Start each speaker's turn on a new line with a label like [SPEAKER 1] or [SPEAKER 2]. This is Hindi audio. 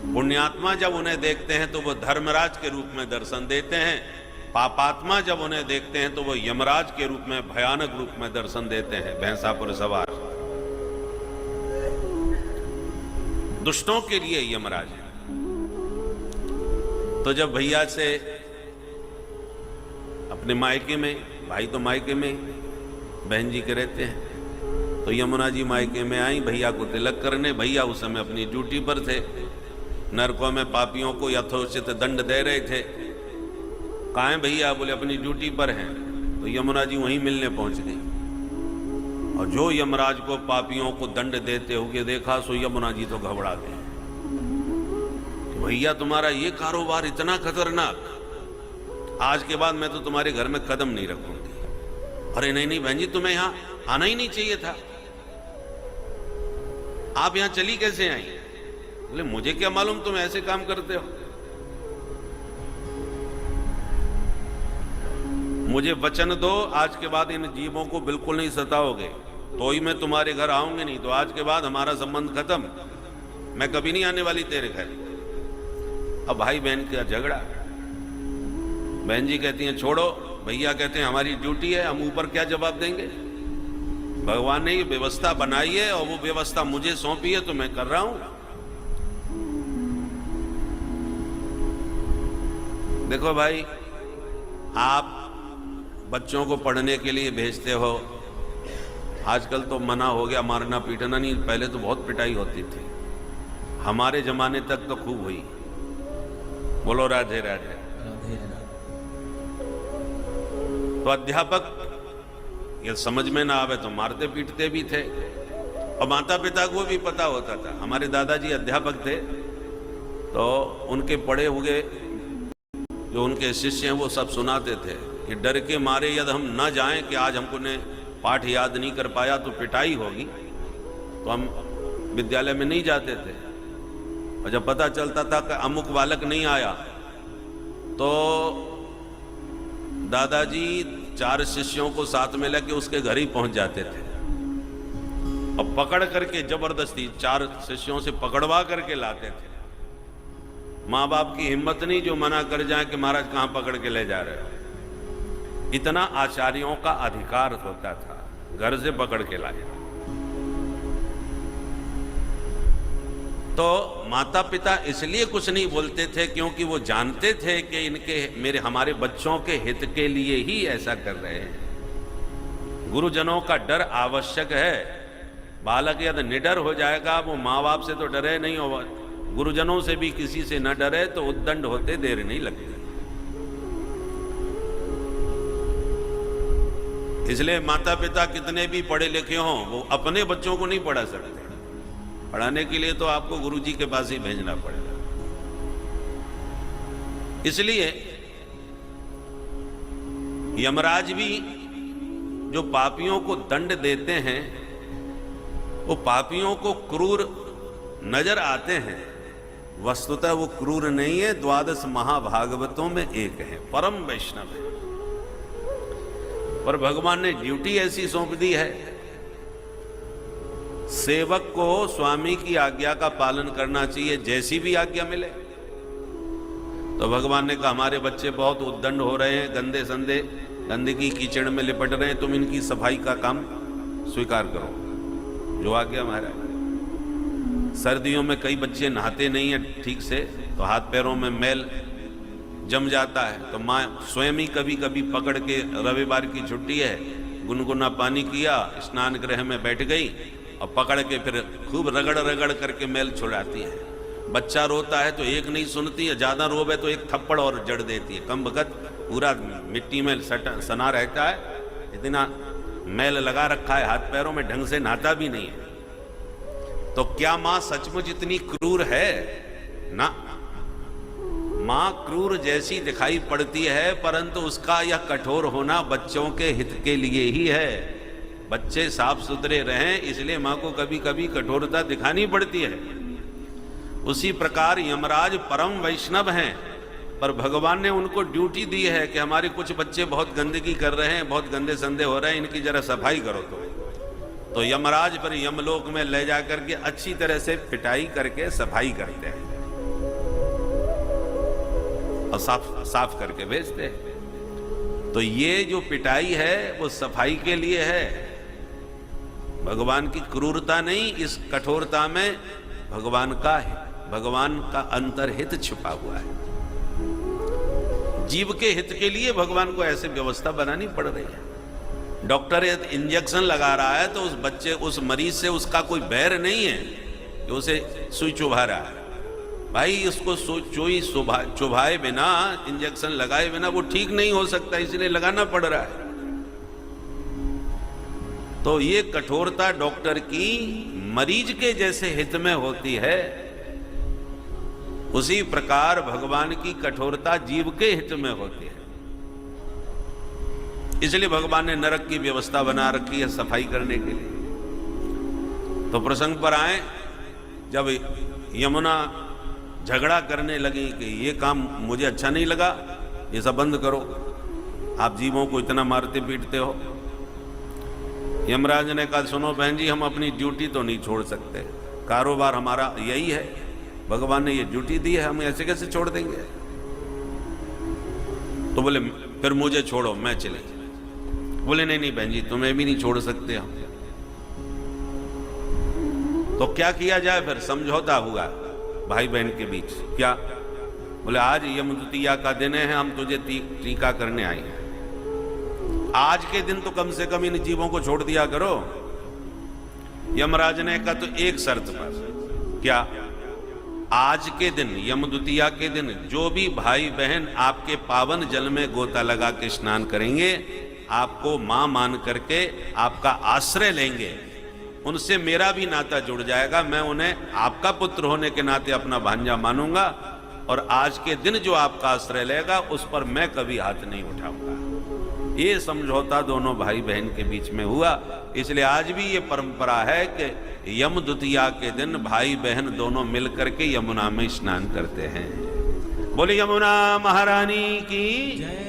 [SPEAKER 1] पुण्यात्मा जब उन्हें देखते हैं तो वो धर्मराज के रूप में दर्शन देते हैं, पापात्मा जब उन्हें देखते हैं तो वो यमराज के रूप में, भयानक रूप में दर्शन देते हैं। भैंसा पर सवार दुष्टों के लिए यमराज है। तो जब भैया से अपने मायके में, भाई तो मायके में, बहन जी के रहते हैं, तो यमुना जी मायके में आई भैया को तिलक करने। भैया उस समय अपनी ड्यूटी पर थे, नरकों में पापियों को यथोचित दंड दे रहे थे। कहाँ हैं भैया? बोले अपनी ड्यूटी पर हैं। तो यमुना जी वहीं मिलने पहुंच गई, और जो यमराज को पापियों को दंड देते हुए देखा सो यमुना जी तो घबरा गए। भैया तुम्हारा ये कारोबार इतना खतरनाक, आज के बाद मैं तो तुम्हारे घर में कदम नहीं रखूंगी। अरे नहीं नहीं बहन जी, तुम्हें यहां आना ही नहीं चाहिए था, आप यहां चली कैसे आई? बोले मुझे क्या मालूम तुम ऐसे काम करते हो, मुझे वचन दो आज के बाद इन जीवों को बिल्कुल नहीं सताओगे, तो ही मैं तुम्हारे घर आऊंगी, नहीं तो आज के बाद हमारा संबंध खत्म, मैं कभी नहीं आने वाली तेरे घर। अब भाई बहन का झगड़ा, बहन जी कहती हैं छोड़ो, भैया कहते हैं हमारी ड्यूटी है, हम ऊपर क्या जवाब देंगे, भगवान ने ये व्यवस्था बनाई है और वो व्यवस्था मुझे सौंपी है तो मैं कर रहा हूं। देखो भाई, आप बच्चों को पढ़ने के लिए भेजते हो, आजकल तो मना हो गया मारना पीटना, नहीं पहले तो बहुत पिटाई होती थी, हमारे जमाने तक तो खूब हुई। बोलो राधे राधे। तो अध्यापक ये समझ में ना आवे तो मारते पीटते भी थे, और माता पिता को भी पता होता था। हमारे दादाजी अध्यापक थे, तो उनके पढ़े हुए जो उनके शिष्य हैं वो सब सुनाते थे कि डर के मारे यदि हम न जाएं कि आज हमको ने पाठ याद नहीं कर पाया तो पिटाई होगी, तो हम विद्यालय में नहीं जाते थे। और जब पता चलता था कि अमुक बालक नहीं आया तो दादाजी 4 शिष्यों को साथ में लेके उसके घर ही पहुंच जाते थे, और पकड़ करके जबरदस्ती 4 शिष्यों से पकड़वा करके लाते थे। माँ बाप की हिम्मत नहीं जो मना कर जाए कि महाराज कहां पकड़ के ले जा रहे हो। इतना आचार्यों का अधिकार होता था, घर से पकड़ के लाए। तो माता पिता इसलिए कुछ नहीं बोलते थे क्योंकि वो जानते थे कि इनके हमारे बच्चों के हित के लिए ही ऐसा कर रहे हैं। गुरुजनों का डर आवश्यक है। बालक यदि निडर हो जाएगा, वो माँ बाप से तो डरे नहीं, हो गुरुजनों से भी किसी से न डरे तो उद्दंड होते देर नहीं लगती। इसलिए माता पिता कितने भी पढ़े लिखे हों, वो अपने बच्चों को नहीं पढ़ा सकते। पढ़ाने के लिए तो आपको गुरुजी के पास ही भेजना पड़ेगा। इसलिए यमराज भी जो पापियों को दंड देते हैं, वो पापियों को क्रूर नजर आते हैं, वस्तुतः वो क्रूर नहीं है। 12 महाभागवतों में एक है, परम वैष्णव है, पर भगवान ने ड्यूटी ऐसी सौंप दी है, सेवक को स्वामी की आज्ञा का पालन करना चाहिए, जैसी भी आज्ञा मिले। तो भगवान ने कहा हमारे बच्चे बहुत उद्दंड हो रहे हैं, गंदे संदे गंदगी कीचड़ में लिपट रहे हैं, तुम इनकी सफाई का काम स्वीकार करो, जो आज्ञा महाराज। सर्दियों में कई बच्चे नहाते नहीं हैं ठीक से, तो हाथ पैरों में मैल जम जाता है, तो माँ स्वयं ही कभी कभी पकड़ के, रविवार की छुट्टी है, गुनगुना पानी किया, स्नान गृह में बैठ गई और पकड़ के फिर खूब रगड़ रगड़ करके मैल छुड़ाती है। बच्चा रोता है तो एक नहीं सुनती है, ज्यादा रोवे तो एक थप्पड़ और जड़ देती है। कम वक्त पूरा मिट्टी में सना रहता है, इतना मैल लगा रखा है हाथ पैरों में, ढंग से नहाता भी नहीं है। तो क्या मां सचमुच इतनी क्रूर है? ना, मां क्रूर जैसी दिखाई पड़ती है, परंतु उसका यह कठोर होना बच्चों के हित के लिए ही है। बच्चे साफ सुथरे रहें, इसलिए मां को कभी कभी कठोरता दिखानी पड़ती है। उसी प्रकार यमराज परम वैष्णव हैं, पर भगवान ने उनको ड्यूटी दी है कि हमारे कुछ बच्चे बहुत गंदगी कर रहे हैं, बहुत गंदे संदे हो रहे हैं, इनकी जरा सफाई करो। तो यमराज पर यमलोक में ले जाकर के अच्छी तरह से पिटाई करके सफाई करते हैं। और साफ करके भेजते हैं। तो ये जो पिटाई है वो सफाई के लिए है, भगवान की क्रूरता नहीं, इस कठोरता में भगवान का अंतर्हित छिपा हुआ है। जीव के हित के लिए भगवान को ऐसे व्यवस्था बनानी पड़ रही है। डॉक्टर इंजेक्शन लगा रहा है तो उस मरीज से उसका कोई बैर नहीं है कि उसे सुई चुभा रहा है। भाई उसको सुई चुभाए बिना, इंजेक्शन लगाए बिना वो ठीक नहीं हो सकता, इसलिए लगाना पड़ रहा है। तो ये कठोरता डॉक्टर की मरीज के जैसे हित में होती है, उसी प्रकार भगवान की कठोरता जीव के हित में होती है। इसलिए भगवान ने नरक की व्यवस्था बना रखी है सफाई करने के लिए। तो प्रसंग पर आए, जब यमुना झगड़ा करने लगी कि ये काम मुझे अच्छा नहीं लगा, ये सब बंद करो, आप जीवों को इतना मारते पीटते हो। यमराज ने कहा सुनो बहन जी, हम अपनी ड्यूटी तो नहीं छोड़ सकते, कारोबार हमारा यही है, भगवान ने ये ड्यूटी दी है, हम ऐसे कैसे छोड़ देंगे। तो बोले फिर मुझे छोड़ो, मैं चले। बोले नहीं बहन जी, तुम्हें भी नहीं छोड़ सकते हम। तो क्या किया जाए, फिर समझौता हुआ भाई बहन के बीच। क्या? बोले आज यमद्वितीया का दिन है, हम तुझे टीका करने आए हैं, आज के दिन तो कम से कम इन जीवों को छोड़ दिया करो। यमराज ने कहा तो एक शर्त पर। क्या? आज के दिन, यमद्वितीया के दिन, जो भी भाई बहन आपके पावन जल में गोता लगा के स्नान करेंगे, आपको मां मान करके आपका आश्रय लेंगे, उनसे मेरा भी नाता जुड़ जाएगा, मैं उन्हें आपका पुत्र होने के नाते अपना भांजा मानूंगा, और आज के दिन जो आपका आश्रय लेगा उस पर मैं कभी हाथ नहीं उठाऊंगा। ये समझौता दोनों भाई बहन के बीच में हुआ। इसलिए आज भी ये परंपरा है कि यमद्वितीया के दिन भाई बहन दोनों मिलकर के यमुना में स्नान करते हैं। बोले यमुना महारानी की जय।